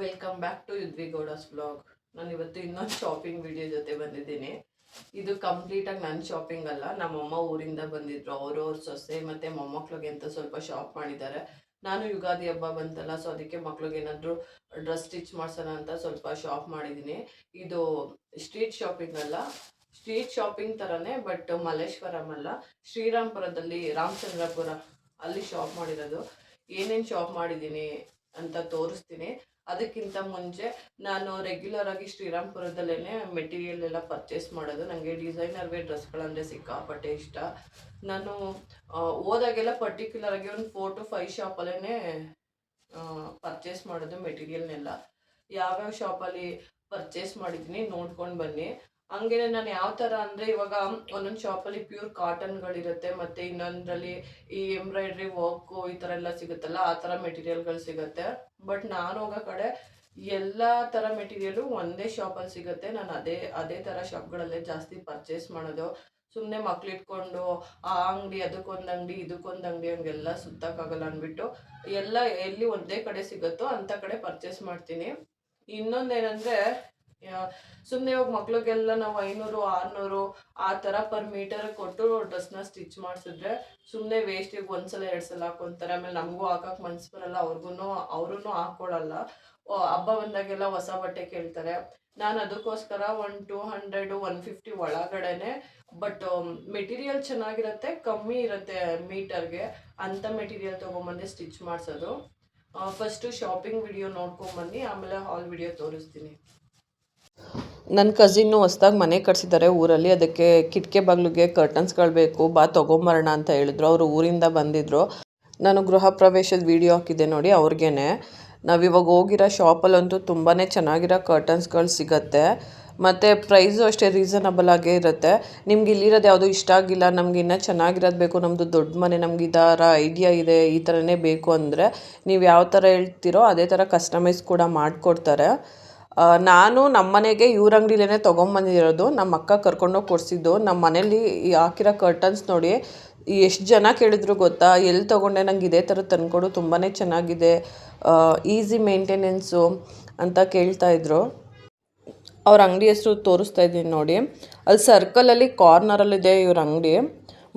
Welcome back to Yudvi Gowda's vlog. ನಾನು ಇವತ್ತು ಇನ್ನೊಂದು ಶಾಪಿಂಗ್ ವಿಡಿಯೋ ಜೊತೆ ಬಂದಿದ್ದೀನಿ. ಇದು ಕಂಪ್ಲೀಟಾಗಿ ನನ್ನ ಶಾಪಿಂಗ್ ಅಲ್ಲ, ನಮ್ಮಮ್ಮ ಊರಿಂದ ಬಂದಿದ್ರು. ಅವ್ರ ಸೊಸೆ ಮತ್ತು ಮೊಮ್ಮಕ್ಳಿಗೆ ಅಂತ ಸ್ವಲ್ಪ ಶಾಪ್ ಮಾಡಿದ್ದಾರೆ. ನಾನು ಯುಗಾದಿ ಹಬ್ಬ ಬಂತಲ್ಲ, ಸೊ ಅದಕ್ಕೆ ಮಕ್ಳಿಗೆ ಏನಾದರೂ ಡ್ರೆಸ್ ಸ್ಟಿಚ್ ಮಾಡ್ಸೋಣ ಅಂತ ಸ್ವಲ್ಪ ಶಾಪ್ ಮಾಡಿದ್ದೀನಿ. ಇದು ಸ್ಟ್ರೀಟ್ ಶಾಪಿಂಗ್ ಅಲ್ಲ, ಸ್ಟ್ರೀಟ್ ಶಾಪಿಂಗ್ ಥರನೇ, ಬಟ್ ಮಲ್ಲೇಶ್ವರಂ ಅಲ್ಲ, ಶ್ರೀರಾಮ್ಪುರದಲ್ಲಿ ರಾಮಚಂದ್ರಪುರ ಅಲ್ಲಿ ಶಾಪ್ ಮಾಡಿರೋದು. ಏನೇನು ಶಾಪ್ ಮಾಡಿದ್ದೀನಿ ಅಂತ ತೋರಿಸ್ತೀನಿ. ಅದಕ್ಕಿಂತ ಮುಂಚೆ ನಾನು ರೆಗ್ಯುಲರ್ ಆಗಿ ಶ್ರೀರಾಮ್ಪುರದಲ್ಲೇ ಮೆಟೀರಿಯಲ್ ಎಲ್ಲ ಪರ್ಚೇಸ್ ಮಾಡೋದು. ನನಗೆ ಡಿಸೈನರ್ ವೇರ್ ಡ್ರೆಸ್ಗಳಂದರೆ ಸಿಕ್ಕಾಪಟ್ಟೆ ಇಷ್ಟ. ನಾನು ಹೋದಾಗೆಲ್ಲ ಪರ್ಟಿಕ್ಯುಲರ್ ಆಗಿ ಒಂದು 4 to 5 ಶಾಪಲ್ಲೇ ಪರ್ಚೇಸ್ ಮಾಡೋದು ಮೆಟೀರಿಯಲ್ನೆಲ್ಲ. ಯಾವ್ಯಾವ ಶಾಪಲ್ಲಿ ಪರ್ಚೇಸ್ ಮಾಡಿದ್ದೀನಿ ನೋಡ್ಕೊಂಡು ಬನ್ನಿ. ಹಂಗೇನೆ ನಾನು ಯಾವ ಥರ ಅಂದರೆ, ಇವಾಗ ಒಂದೊಂದು ಶಾಪಲ್ಲಿ ಪ್ಯೂರ್ ಕಾಟನ್ಗಳಿರುತ್ತೆ, ಮತ್ತು ಇನ್ನೊಂದರಲ್ಲಿ ಈ ಎಂಬ್ರಾಯ್ಡ್ರಿ ವರ್ಕು ಈ ಥರ ಎಲ್ಲ ಸಿಗುತ್ತಲ್ಲ, ಆ ಥರ ಮೆಟೀರಿಯಲ್ಗಳು ಸಿಗುತ್ತೆ. ಬಟ್ ನಾನು ಹೋಗೋ ಕಡೆ ಎಲ್ಲ ಥರ ಮೆಟೀರಿಯಲು ಒಂದೇ ಶಾಪಲ್ಲಿ ಸಿಗುತ್ತೆ. ನಾನು ಅದೇ ಥರ ಶಾಪ್ಗಳಲ್ಲೇ ಜಾಸ್ತಿ ಪರ್ಚೇಸ್ ಮಾಡೋದು. ಸುಮ್ಮನೆ ಮಕ್ಳಿಟ್ಕೊಂಡು ಆ ಅಂಗಡಿ ಅದಕ್ಕೊಂದು ಅಂಗಡಿ ಇದಕ್ಕೊಂದು ಅಂಗಡಿ ಹಂಗೆಲ್ಲ ಸುತ್ತಕ್ಕಾಗಲ್ಲ ಅಂದ್ಬಿಟ್ಟು ಎಲ್ಲ ಎಲ್ಲಿ ಒಂದೇ ಕಡೆ ಸಿಗುತ್ತೋ ಅಂಥ ಕಡೆ ಪರ್ಚೇಸ್ ಮಾಡ್ತೀನಿ. ಇನ್ನೊಂದೇನೆಂದರೆ, ಸುಮ್ಮನೆ ಇವಾಗ ಮಕ್ಳಿಗೆಲ್ಲ ನಾವು 500-600 ಆ ಥರ ಪರ್ ಮೀಟರ್ ಕೊಟ್ಟು ಡ್ರೆಸ್ನ ಸ್ಟಿಚ್ ಮಾಡಿಸಿದ್ರೆ ಸುಮ್ಮನೆ ವೇಸ್ಟಿಗೆ ಒಂದ್ಸಲ 2 ಸಲ ಹಾಕೊತಾರೆ. ಆಮೇಲೆ ನಮಗೂ ಹಾಕಕ್ಕೆ ಮನ್ಸು ಬರಲ್ಲ, ಅವ್ರೂ ಹಾಕ್ಕೊಳ್ಳಲ್ಲ. ಹಬ್ಬ ಬಂದಾಗೆಲ್ಲ ಹೊಸ ಬಟ್ಟೆ ಕೇಳ್ತಾರೆ. ನಾನು ಅದಕ್ಕೋಸ್ಕರ 200-150 ಒಳಗಡೆನೆ, ಬಟ್ ಮೆಟೀರಿಯಲ್ ಚೆನ್ನಾಗಿರುತ್ತೆ, ಕಮ್ಮಿ ಇರುತ್ತೆ ಮೀಟರ್ಗೆ, ಅಂಥ ಮೆಟೀರಿಯಲ್ ತೊಗೊಂಬಂದು ಸ್ಟಿಚ್ ಮಾಡಿಸೋದು. ಫಸ್ಟು ಶಾಪಿಂಗ್ ವಿಡಿಯೋ ನೋಡ್ಕೊಂಬನ್ನಿ, ಆಮೇಲೆ ಹಾಲ್ ವಿಡಿಯೋ ತೋರಿಸ್ತೀನಿ. ನನ್ನ ಕಸಿನ್ನು ಹೊಸ್ದಾಗಿ ಮನೆ ಕಟ್ಸಿದ್ದಾರೆ ಊರಲ್ಲಿ. ಅದಕ್ಕೆ ಕಿಟಕಿ ಬಾಗಿಲಿಗೆ ಕರ್ಟನ್ಸ್ಗಳು ಬೇಕು, ಬಾ ತೊಗೊಂಬರೋಣ ಅಂತ ಹೇಳಿದ್ರು. ಅವರು ಊರಿಂದ ಬಂದಿದ್ದರು. ನಾನು ಗೃಹ ಪ್ರವೇಶದ ವಿಡಿಯೋ ಹಾಕಿದ್ದೆ ನೋಡಿ, ಅವ್ರಿಗೇನೆ. ನಾವಿವಾಗ ಹೋಗಿರೋ ಶಾಪಲ್ಲಂತೂ ತುಂಬಾ ಚೆನ್ನಾಗಿರೋ ಕರ್ಟನ್ಸ್ಗಳು ಸಿಗುತ್ತೆ, ಮತ್ತು ಪ್ರೈಸು ಅಷ್ಟೇ ರೀಸನಬಲ್ ಆಗೇ ಇರುತ್ತೆ. ನಿಮ್ಗೆ ಇಲ್ಲಿರೋದು ಯಾವುದೂ ಇಷ್ಟ ಆಗಿಲ್ಲ, ನಮ್ಗೆ ಇನ್ನೂ ಚೆನ್ನಾಗಿರೋದು ಬೇಕು, ನಮ್ಮದು ದೊಡ್ಡ ಮನೆ, ನಮ್ಗೆ ಈ ಥರ ಐಡಿಯಾ ಇದೆ, ಈ ಥರನೇ ಬೇಕು ಅಂದರೆ ನೀವು ಯಾವ ಥರ ಹೇಳ್ತೀರೋ ಅದೇ ಥರ ಕಸ್ಟಮೈಸ್ ಕೂಡ ಮಾಡಿಕೊಡ್ತಾರೆ. ನಾನು ನಮ್ಮ ಮನೆಗೆ ಇವ್ರ ಅಂಗಡಿಲೇ ತೊಗೊಂಬಂದಿರೋದು. ನಮ್ಮ ಅಕ್ಕ ಕರ್ಕೊಂಡೋಗಿ ಕೊಡಿಸಿದ್ದು. ನಮ್ಮ ಮನೇಲಿ ಹಾಕಿರೋ ಕರ್ಟನ್ಸ್ ನೋಡಿ ಎಷ್ಟು ಜನ ಕೇಳಿದ್ರು ಗೊತ್ತಾ, ಎಲ್ಲಿ ತೊಗೊಂಡೆ, ನಂಗೆ ಇದೇ ಥರ ತಂದ್ಕೊಡು, ತುಂಬಾ ಚೆನ್ನಾಗಿದೆ, ಈಸಿ ಮೇಂಟೆನೆನ್ಸು ಅಂತ ಕೇಳ್ತಾಯಿದ್ರು. ಅವ್ರ ಅಂಗಡಿ ಹೆಸರು ತೋರಿಸ್ತಾ ಇದ್ದೀನಿ ನೋಡಿ. ಅಲ್ಲಿ ಸರ್ಕಲಲ್ಲಿ ಕಾರ್ನರಲ್ಲಿದೆ ಇವ್ರ ಅಂಗಡಿ.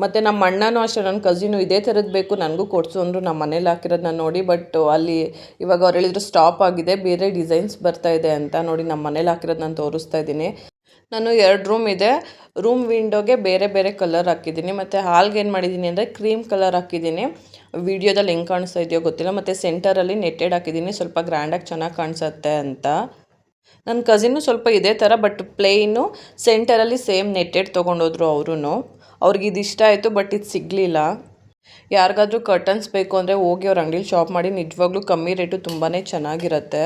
ಮತ್ತು ನಮ್ಮ ಅಣ್ಣನೂ ಅಷ್ಟೇ, ನನ್ನ ಕಸಿನು ಇದೇ ಥರದ್ದು ಬೇಕು ನನಗೂ ಕೊಡಿಸು ಅಂದರು ನಮ್ಮ ಮನೇಲಿ ಹಾಕಿರೋದನ್ನ ನೋಡಿ. ಬಟ್ ಅಲ್ಲಿ ಇವಾಗ ಅವ್ರು ಹೇಳಿದ್ರು ಸ್ಟಾಪ್ ಆಗಿದೆ, ಬೇರೆ ಡಿಸೈನ್ಸ್ ಬರ್ತಾ ಇದೆ ಅಂತ. ನೋಡಿ ನಮ್ಮ ಮನೇಲಿ ಹಾಕಿರೋದು ನಾನು ತೋರಿಸ್ತಾ ಇದ್ದೀನಿ. ನಾನು 2 ರೂಮ್ ಇದೆ. ರೂಮ್ ವಿಂಡೋಗೆ ಬೇರೆ ಬೇರೆ ಕಲರ್ ಹಾಕಿದ್ದೀನಿ, ಮತ್ತು ಹಾಲ್ಗೆ ಏನು ಮಾಡಿದ್ದೀನಿ ಅಂದರೆ ಕ್ರೀಮ್ ಕಲರ್ ಹಾಕಿದ್ದೀನಿ. ವಿಡಿಯೋದಲ್ಲಿ ಹೆಂಗೆ ಕಾಣಿಸ್ತಾ ಇದೆಯೋ ಗೊತ್ತಿಲ್ಲ. ಮತ್ತು ಸೆಂಟರಲ್ಲಿ ನೆಟ್ಟೆಡ್ ಹಾಕಿದ್ದೀನಿ, ಸ್ವಲ್ಪ ಗ್ರ್ಯಾಂಡಾಗಿ ಚೆನ್ನಾಗಿ ಕಾಣಿಸುತ್ತೆ ಅಂತ. ನನ್ನ ಕಸಿನ್ನು ಸ್ವಲ್ಪ ಇದೇ ಥರ, ಬಟ್ ಪ್ಲೇನು ಸೆಂಟರಲ್ಲಿ ಸೇಮ್ ನೆಟ್ಟೆಡ್ ತೊಗೊಂಡೋದ್ರು ಅವರು. ಅವ್ರಿಗೆ ಇದು ಇಷ್ಟ ಆಯಿತು, ಬಟ್ ಇದು ಸಿಗಲಿಲ್ಲ. ಯಾರಿಗಾದ್ರೂ ಕರ್ಟನ್ಸ್ ಬೇಕು ಅಂದರೆ ಹೋಗಿ ಅವ್ರ ಅಂಗಡಿಲಿ ಶಾಪ್ ಮಾಡಿ, ನಿಜವಾಗ್ಲೂ ಕಮ್ಮಿ ರೇಟು, ತುಂಬಾ ಚೆನ್ನಾಗಿರುತ್ತೆ.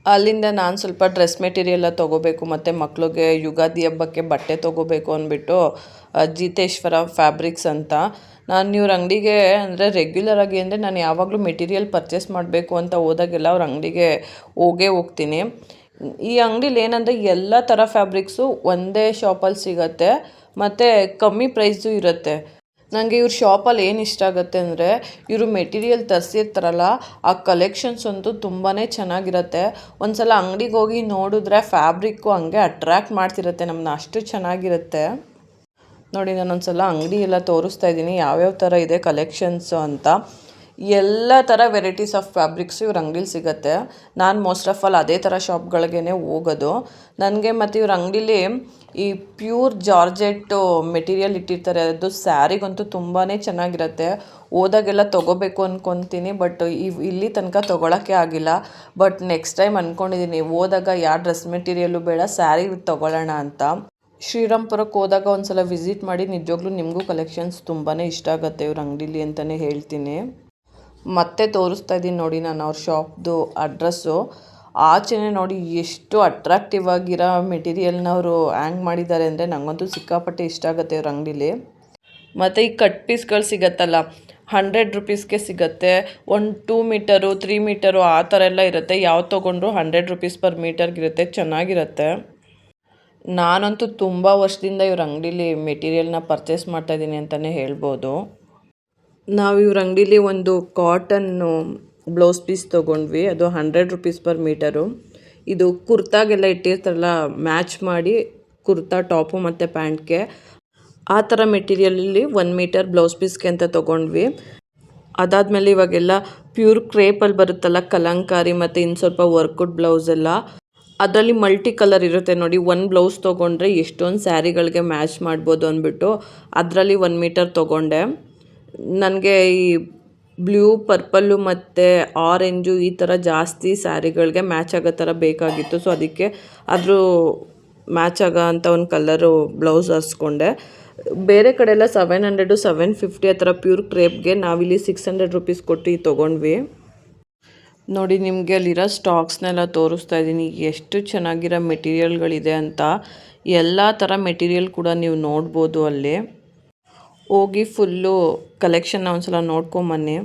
ಅಲ್ಲಿಂದ ನಾನು ಸ್ವಲ್ಪ ಡ್ರೆಸ್ ಮೆಟೀರಿಯಲ್ಲ ತೊಗೋಬೇಕು, ಮತ್ತು ಮಕ್ಳಿಗೆ ಯುಗಾದಿ ಹಬ್ಬಕ್ಕೆ ಬಟ್ಟೆ ತೊಗೋಬೇಕು ಅಂದ್ಬಿಟ್ಟು ಜಿತೇಶ್ವರ ಫ್ಯಾಬ್ರಿಕ್ಸ್ ಅಂತ. ನಾನು ಇವ್ರ ಅಂಗಡಿಗೆ ಅಂದರೆ ರೆಗ್ಯುಲರ್ ಆಗಿ ಅಂದರೆ ನಾನು ಯಾವಾಗಲೂ ಮೆಟೀರಿಯಲ್ ಪರ್ಚೇಸ್ ಮಾಡಬೇಕು ಅಂತ ಹೋದಾಗೆಲ್ಲ ಅವ್ರ ಅಂಗಡಿಗೆ ಹೋಗ್ತೀನಿ. ಈ ಅಂಗಡಿಲಿ ಏನಂದರೆ ಎಲ್ಲ ಥರ ಫ್ಯಾಬ್ರಿಕ್ಸು ಒಂದೇ ಶಾಪಲ್ಲಿ ಸಿಗುತ್ತೆ, ಮತ್ತು ಕಮ್ಮಿ ಪ್ರೈಸು ಇರುತ್ತೆ. ನನಗೆ ಇವ್ರ ಶಾಪಲ್ಲಿ ಏನು ಇಷ್ಟ ಆಗುತ್ತೆ ಅಂದರೆ, ಇವರು ಮೆಟೀರಿಯಲ್ ತರಿಸಿರ್ತಾರಲ್ಲ, ಆ ಕಲೆಕ್ಷನ್ಸ್ ಅಂತೂ ತುಂಬಾ ಚೆನ್ನಾಗಿರುತ್ತೆ. ಒಂದು ಸಲ ಅಂಗಡಿಗೆ ಹೋಗಿ ನೋಡಿದ್ರೆ ಫ್ಯಾಬ್ರಿಕ್ಕು ಹಂಗೆ ಅಟ್ರ್ಯಾಕ್ಟ್ ಮಾಡ್ತಿರುತ್ತೆ ನಮ್ಮನ್ನ, ಅಷ್ಟು ಚೆನ್ನಾಗಿರುತ್ತೆ. ನೋಡಿ, ನಾನೊಂದು ಸಲ ಅಂಗಡಿ ಎಲ್ಲ ತೋರಿಸ್ತಾ ಇದ್ದೀನಿ ಯಾವ್ಯಾವ ಥರ ಇದೆ ಕಲೆಕ್ಷನ್ಸು ಅಂತ. ಎಲ್ಲ ಥರ ವೆರೈಟೀಸ್ ಆಫ್ ಫ್ಯಾಬ್ರಿಕ್ಸು ಇವ್ರ ಅಂಗಡಿಲಿ ಸಿಗುತ್ತೆ. ನಾನು ಮೋಸ್ಟ್ ಆಫ್ ಆಲ್ ಅದೇ ಥರ ಶಾಪ್ಗಳಿಗೇ ಹೋಗೋದು. ನನಗೆ ಮತ್ತು ಇವ್ರ ಅಂಗಡಿಲಿ ಈ ಪ್ಯೂರ್ ಜಾರ್ಜೆಟ್ಟು ಮೆಟೀರಿಯಲ್ ಇಟ್ಟಿರ್ತಾರೆ, ಅದು ಸ್ಯಾರಿಗಂತೂ ತುಂಬಾ ಚೆನ್ನಾಗಿರುತ್ತೆ. ಹೋದಾಗೆಲ್ಲ ತೊಗೋಬೇಕು ಅಂದ್ಕೊತೀನಿ, ಬಟ್ ಇಲ್ಲಿ ತನಕ ತೊಗೊಳಕ್ಕೆ ಆಗಿಲ್ಲ. ಬಟ್ ನೆಕ್ಸ್ಟ್ ಟೈಮ್ ಅಂದ್ಕೊಂಡಿದ್ದೀನಿ, ಹೋದಾಗ ಯಾವ ಡ್ರೆಸ್ ಮೆಟೀರಿಯಲ್ಲು ಬೇಡ, ಸ್ಯಾರಿ ತೊಗೊಳ್ಳೋಣ ಅಂತ. ಶ್ರೀರಾಮ್ಪುರಕ್ಕೆ ಹೋದಾಗ ಒಂದು ಸಲ ವಿಸಿಟ್ ಮಾಡಿ, ನಿಜವಾಗ್ಲೂ ನಿಮಗೂ ಕಲೆಕ್ಷನ್ಸ್ ತುಂಬಾ ಇಷ್ಟ ಆಗುತ್ತೆ ಇವ್ರ ಅಂಗಡಿಲಿ ಅಂತಲೇ ಹೇಳ್ತೀನಿ. ಮತ್ತೆ ತೋರಿಸ್ತಾ ಇದ್ದೀನಿ ನೋಡಿ ನಾನು ಅವ್ರ ಶಾಪ್ದು ಅಡ್ರೆಸ್ಸು. ಆಚೆನೇ ನೋಡಿ ಎಷ್ಟು ಅಟ್ರಾಕ್ಟಿವ್ ಆಗಿರೋ ಮೆಟೀರಿಯಲ್ನ ಅವರು ಹ್ಯಾಂಗ್ ಮಾಡಿದ್ದಾರೆ ಅಂದರೆ ನನಗಂತೂ ಸಿಕ್ಕಾಪಟ್ಟೆ ಇಷ್ಟ ಆಗುತ್ತೆ ಇವ್ರ ಅಂಗಡಿಲಿ. ಮತ್ತು ಈ ಕಟ್ ಪೀಸ್ಗಳು ಸಿಗತ್ತಲ್ಲ, 100 ರೂಪೀಸ್ಗೆ ಸಿಗುತ್ತೆ. 2 ಮೀಟರು 3 ಮೀಟರು ಆ ಥರ ಎಲ್ಲ ಇರುತ್ತೆ. ಯಾವ ತೊಗೊಂಡ್ರು 100 ರೂಪೀಸ್ ಪರ್ ಮೀಟರ್ಗಿರುತ್ತೆ, ಚೆನ್ನಾಗಿರುತ್ತೆ. ನಾನಂತೂ ತುಂಬ ವರ್ಷದಿಂದ ಇವ್ರ ಅಂಗಡಿಲಿ ಮೆಟೀರಿಯಲ್ನ ಪರ್ಚೇಸ್ ಮಾಡ್ತಾಯಿದ್ದೀನಿ ಅಂತಲೇ ಹೇಳ್ಬೋದು. ನಾವು ಇವ್ರ ಅಂಗಡಿಲಿ ಒಂದು ಕಾಟನ್ನು ಬ್ಲೌಸ್ ಪೀಸ್ ತೊಗೊಂಡ್ವಿ. ಅದು 100 ರುಪೀಸ್ ಪರ್ ಮೀಟರು. ಇದು ಕುರ್ತಾಗೆಲ್ಲ ಇಟ್ಟಿರ್ತಾರಲ್ಲ, ಮ್ಯಾಚ್ ಮಾಡಿ ಕುರ್ತಾ ಟಾಪು ಮತ್ತು ಪ್ಯಾಂಟ್ಗೆ ಆ ಥರ ಮೆಟೀರಿಯಲಲ್ಲಿ 1 ಮೀಟರ್ ಬ್ಲೌಸ್ ಪೀಸ್ಗೆ ಅಂತ ತೊಗೊಂಡ್ವಿ. ಅದಾದಮೇಲೆ ಇವಾಗೆಲ್ಲ ಪ್ಯೂರ್ ಕ್ರೇಪಲ್ಲಿ ಬರುತ್ತಲ್ಲ ಕಲಂಕಾರಿ ಮತ್ತು ಇನ್ನು ಸ್ವಲ್ಪ ವರ್ಕುಡ್ ಬ್ಲೌಸೆಲ್ಲ, ಅದರಲ್ಲಿ ಮಲ್ಟಿ ಕಲರ್ ಇರುತ್ತೆ ನೋಡಿ. ಒಂದು ಬ್ಲೌಸ್ ತೊಗೊಂಡ್ರೆ ಎಷ್ಟೊಂದು ಸ್ಯಾರಿಗಳಿಗೆ ಮ್ಯಾಚ್ ಮಾಡ್ಬೋದು ಅಂದ್ಬಿಟ್ಟು ಅದರಲ್ಲಿ 1 ಮೀಟರ್ ತೊಗೊಂಡೆ. ನನಗೆ ಈ ಬ್ಲೂ, ಪರ್ಪಲ್ಲು ಮತ್ತು ಆರೆಂಜು ಈ ಥರ ಜಾಸ್ತಿ ಸ್ಯಾರಿಗಳಿಗೆ ಮ್ಯಾಚ್ ಆಗೋ ಥರ ಬೇಕಾಗಿತ್ತು. ಸೊ ಅದಕ್ಕೆ ಅದ್ರ ಮ್ಯಾಚ್ ಆಗೋ ಅಂಥ ಒಂದು ಕಲರು ಬ್ಲೌಸ್ ಹಾರಿಸ್ಕೊಂಡೆ. ಬೇರೆ ಕಡೆ ಎಲ್ಲ 700 750 ಆ ಥರ ಪ್ಯೂರ್ ಕ್ರೇಪ್ಗೆ, ನಾವಿಲ್ಲಿ 600 ರುಪೀಸ್ ಕೊಟ್ಟು ತೊಗೊಂಡ್ವಿ. ನೋಡಿ, ನಿಮಗೆ ಅಲ್ಲಿರೋ ಸ್ಟಾಕ್ಸ್ನೆಲ್ಲ ತೋರಿಸ್ತಾ ಇದ್ದೀನಿ, ಎಷ್ಟು ಚೆನ್ನಾಗಿರೋ ಮೆಟೀರಿಯಲ್ಗಳಿದೆ ಅಂತ. ಎಲ್ಲ ಥರ ಮೆಟೀರಿಯಲ್ ಕೂಡ ನೀವು ನೋಡ್ಬೋದು. ಅಲ್ಲಿ ಹೋಗಿ ಫುಲ್ಲು ಕಲೆಕ್ಷನ್ನ ಒಂದ್ಸಲ ನೋಡ್ಕೊಂಬನ್ನಿ.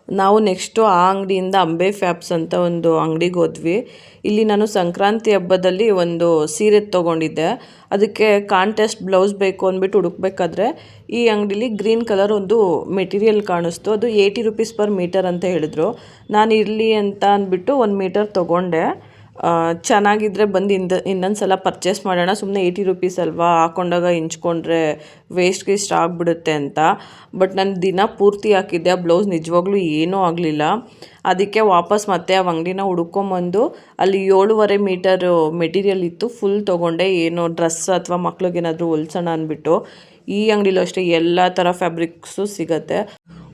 ನಾವು ನೆಕ್ಸ್ಟು ಆ ಅಂಗಡಿಯಿಂದ ಅಂಬೆ ಫ್ಯಾಬ್ಸ್ ಅಂತ ಒಂದು ಅಂಗಡಿಗೆ ಹೋದ್ವಿ. ಇಲ್ಲಿ ನಾನು ಸಂಕ್ರಾಂತಿ ಹಬ್ಬದಲ್ಲಿ ಒಂದು ಸೀರೆ ತೊಗೊಂಡಿದ್ದೆ. ಅದಕ್ಕೆ ಕಾಂಟ್ರಾಸ್ಟ್ ಬ್ಲೌಸ್ ಬೇಕು ಅಂದ್ಬಿಟ್ಟು ಹುಡುಕ್ಬೇಕಾದ್ರೆ ಈ ಅಂಗಡಿಲಿ ಗ್ರೀನ್ ಕಲರ್ ಒಂದು ಮೆಟೀರಿಯಲ್ ಕಾಣಿಸ್ತು. ಅದು 80 ರುಪೀಸ್ ಪರ್ ಮೀಟರ್ ಅಂತ ಹೇಳಿದ್ರು. ನಾನು ಇರಲಿ ಅಂತ ಅಂದ್ಬಿಟ್ಟು 1 ಮೀಟರ್ ತೊಗೊಂಡೆ. ಚೆನ್ನಾಗಿದ್ದರೆ ಬಂದು ಇನ್ನೊಂದು ಸಲ ಪರ್ಚೇಸ್ ಮಾಡೋಣ, ಸುಮ್ಮನೆ 80 ರುಪೀಸ್ ಅಲ್ವಾ, ಹಾಕೊಂಡಾಗ ಹಿಂಚ್ಕೊಂಡ್ರೆ ವೇಸ್ಟ್ ಆಗಿಬಿಡುತ್ತೆ ಅಂತ. ಬಟ್ ನಾನು ದಿನ ಪೂರ್ತಿ ಹಾಕಿದ್ದೆ, ಆ ಬ್ಲೌಸ್ ನಿಜವಾಗ್ಲೂ ಏನೂ ಆಗಲಿಲ್ಲ. ಅದಕ್ಕೆ ವಾಪಸ್ ಮತ್ತೆ ಆ ಅಂಗಡಿನ ಹುಡ್ಕೊಂಬಂದು ಅಲ್ಲಿ 7.5 ಮೀಟರು ಮೆಟೀರಿಯಲ್ ಇತ್ತು, ಫುಲ್ ತೊಗೊಂಡೆ. ಏನೋ ಡ್ರೆಸ್ ಅಥವಾ ಮಕ್ಳಿಗೇನಾದರೂ ಹೊಲ್ಸೋಣ ಅಂದ್ಬಿಟ್ಟು. ಈ ಅಂಗಡಿಲೂ ಅಷ್ಟೇ ಎಲ್ಲ ಥರ ಫ್ಯಾಬ್ರಿಕ್ಸು ಸಿಗುತ್ತೆ.